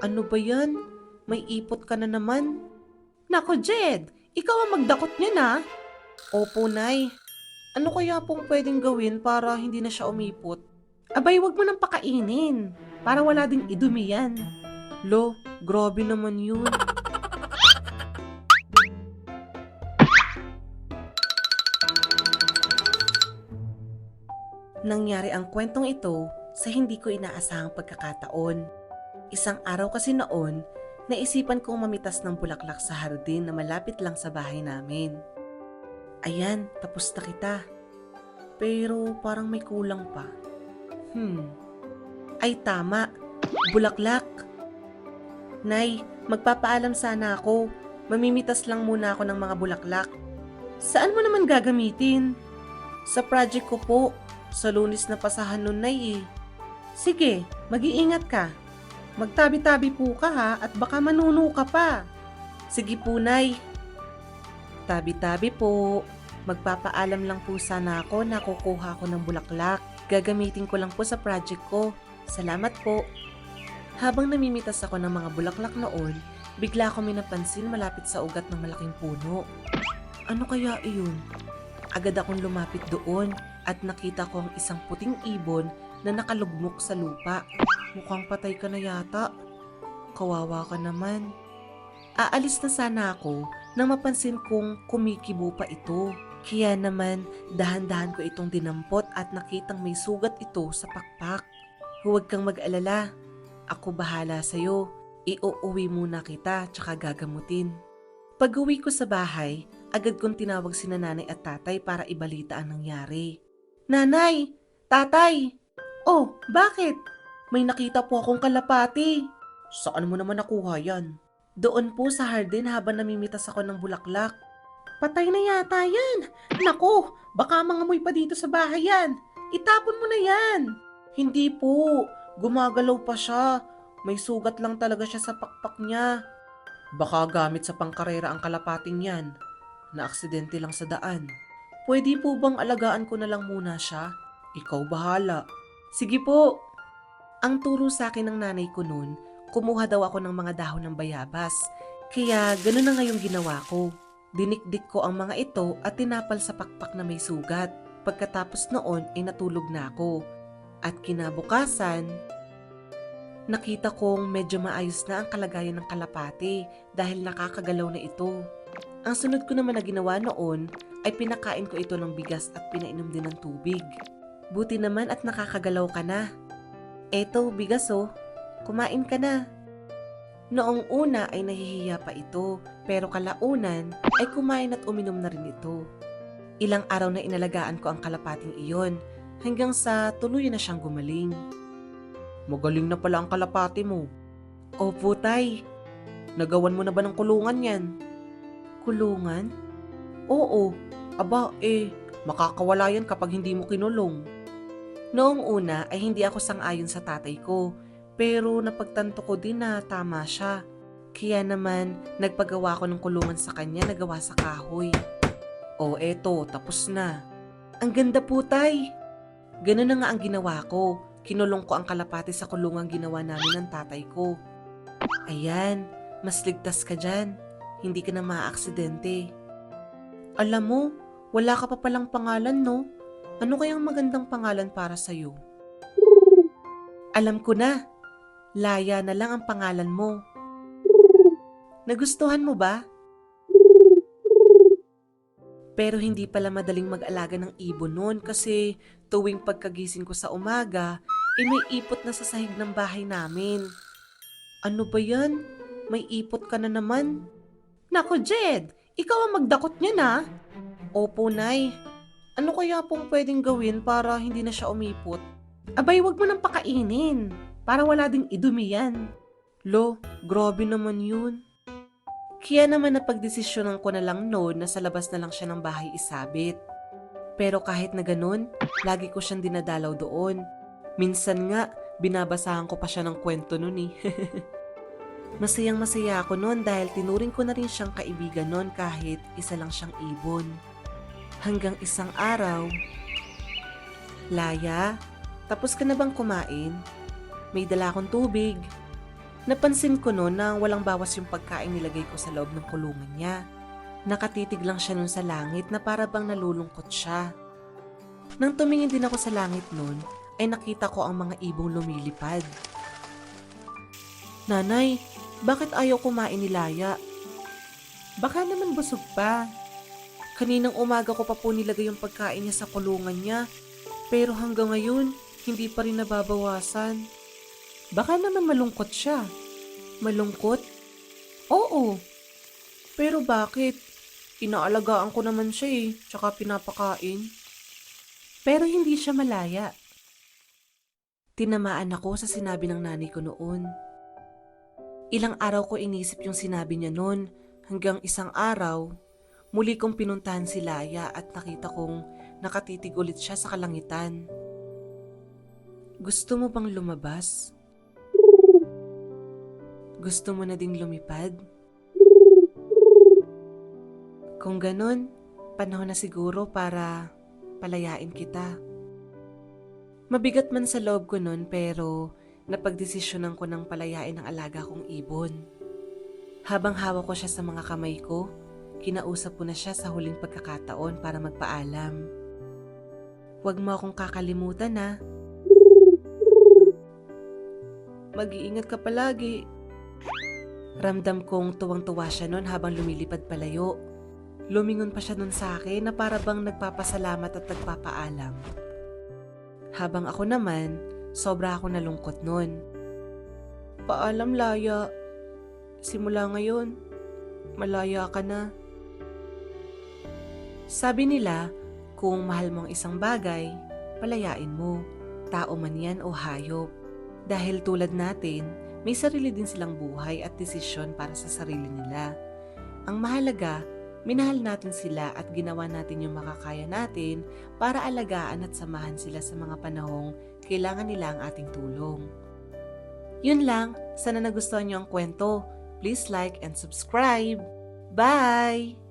Ano ba yan? May ipot ka na naman. Nako, Jed! Ikaw ang magdakot niya na. Opo, Nay. Ano kaya pong pwedeng gawin para hindi na siya umipot? Abay, wag mo nang pakainin. Para wala ding idumi yan. Lo, grabe naman yun. Nangyari ang kwentong ito sa hindi ko inaasahang pagkakataon. Isang araw kasi noon, naisipan kong mamitas ng bulaklak sa hardin na malapit lang sa bahay namin. Ayan, tapos na kita. Pero parang may kulang pa. Ay tama, bulaklak. Nay, magpapaalam sana ako. Mamimitas lang muna ako ng mga bulaklak. Saan mo naman gagamitin? Sa project ko po. Sa Lunes na pasahan nun, Nay eh. Sige, mag-iingat ka. Magtabi-tabi po ka ha at baka manuno ka pa. Sige po, Nay. Tabi-tabi po. Magpapaalam lang po sana ako na kukuha ko ng bulaklak. Gagamitin ko lang po sa project ko. Salamat po. Habang namimitas ako ng mga bulaklak noon, bigla ko may napansin malapit sa ugat ng malaking puno. Ano kaya iyon? Agad akong lumapit doon at nakita ko ang isang puting ibon na nakalugmok sa lupa. Mukhang patay ka na yata. Kawawa ka naman. Aalis na sana ako nang mapansin kong kumikibo pa ito. Kaya naman dahan-dahan ko itong dinampot at nakitang may sugat ito sa pakpak. Huwag kang mag-alala. Ako bahala sa'yo. Iuuwi muna kita tsaka gagamutin. Pag-uwi ko sa bahay, agad kong tinawag sina nanay at tatay para ibalita ang nangyari. Nanay! Tatay! Oh, bakit? May nakita po akong kalapati. Saan mo naman nakuha yan? Doon po sa hardin habang namimitas ako ng bulaklak. Patay na yata yan. Naku, baka mangamoy pa dito sa bahay yan. Itapon mo na yan. Hindi po, gumagalaw pa siya. May sugat lang talaga siya sa pakpak niya. Baka gamit sa pangkarera ang kalapating yan. Na-aksidente lang sa daan. Pwede po bang alagaan ko na lang muna siya? Ikaw bahala. Sige po. Ang turo sa akin ng nanay ko noon, kumuha daw ako ng mga dahon ng bayabas. Kaya ganun na ngayong ginawa ko. Dinikdik ko ang mga ito at tinapal sa pakpak na may sugat. Pagkatapos noon ay natulog na ako. At kinabukasan, nakita kong medyo maayos na ang kalagayan ng kalapati dahil nakakagalaw na ito. Ang sunod ko naman na ginawa noon ay pinakain ko ito ng bigas at pinainom din ng tubig. Buti naman at nakakagalaw ka na. Eto, bigas oh. Kumain ka na. Noong una ay nahihiya pa ito, pero kalaunan ay kumain at uminom na rin ito. Ilang araw na inalagaan ko ang kalapating iyon hanggang sa tuluyan na siyang gumaling. Magaling na pala ang kalapati mo. Opo, tay. Nagawan mo na ba ng kulungan yan? Kulungan? Oo. Aba, makakawala yan kapag hindi mo kinulong. Noong una ay hindi ako sang-ayon sa tatay ko, pero napagtanto ko din na tama siya. Kaya naman, nagpagawa ko ng kulungan sa kanya na gawa sa kahoy. O eto, tapos na. Ang ganda po, tay. Ganun na nga ang ginawa ko. Kinulong ko ang kalapati sa kulungang ginawa namin ng tatay ko. Ayan, mas ligtas ka dyan. Hindi ka na maaaksidente. Alam mo, wala ka pa palang pangalan, no? Ano kayang magandang pangalan para sa'yo? Alam ko na. Laya na lang ang pangalan mo. Nagustuhan mo ba? Pero hindi pala madaling mag-alaga ng ibon noon kasi tuwing pagkagising ko sa umaga, may ipot na sa sahig ng bahay namin. Ano ba yan? May ipot ka na naman? Nako, Jed! Ikaw ang magdakot niya na. Opo, Nay. Ano kaya pong pwedeng gawin para hindi na siya umipot? Abay, wag mo nang pakainin. Para wala ding idumi yan. Lo, grabe naman yun. Kaya naman napagdesisyonan ko na lang noon na sa labas na lang siya ng bahay isabit. Pero kahit na ganun, lagi ko siyang dinadalaw doon. Minsan nga, binabasahan ko pa siya ng kwento noon eh. Masayang masaya ako noon dahil tinuring ko na rin siyang kaibigan noon kahit isa lang siyang ibon. Hanggang isang araw, Laya, tapos ka na bang kumain? May dala akong tubig. Napansin ko noon na walang bawas yung pagkain nilagay ko sa loob ng kulungan niya. Nakatitig lang siya nun sa langit na para bang nalulungkot siya. Nang tumingin din ako sa langit noon, ay nakita ko ang mga ibong lumilipad. Nanay, bakit ayaw kumain ni Laya? Baka naman busog pa. Kaninang umaga ko pa po nilagay yung pagkain niya sa kulungan niya, pero hanggang ngayon, hindi pa rin nababawasan. Baka naman malungkot siya. Malungkot? Oo. Pero bakit? Inaalagaan ko naman siya tsaka pinapakain. Pero hindi siya malaya. Tinamaan ako sa sinabi ng nanay ko noon. Ilang araw ko inisip yung sinabi niya noon, hanggang isang araw, muli kong pinuntahan si Laya at nakita kong nakatitig ulit siya sa kalangitan. Gusto mo bang lumabas? Gusto mo na ding lumipad? Kung ganun, panahon na siguro para palayain kita. Mabigat man sa loob ko nun pero napagdesisyonan ko ng palayain ang alaga kong ibon. Habang hawak ko siya sa mga kamay ko, kinausap ko na siya sa huling pagkakataon para magpaalam. Huwag mo akong kakalimutan ha. Mag-iingat ka palagi. Ramdam kong tuwang-tuwa siya nun habang lumilipad palayo. Lumingon pa siya nun sa akin na para bang nagpapasalamat at nagpapaalam. Habang ako naman, sobra ako nalungkot nun. Paalam Laya. Simula ngayon, malaya ka na. Sabi nila, kung mahal mo ang isang bagay, palayain mo, tao man yan o hayop. Dahil tulad natin, may sarili din silang buhay at desisyon para sa sarili nila. Ang mahalaga, minahal natin sila at ginawa natin yung makakaya natin para alagaan at samahan sila sa mga panahong kailangan nila ang ating tulong. Yun lang, sana nagustuhan niyo ang kwento. Please like and subscribe. Bye!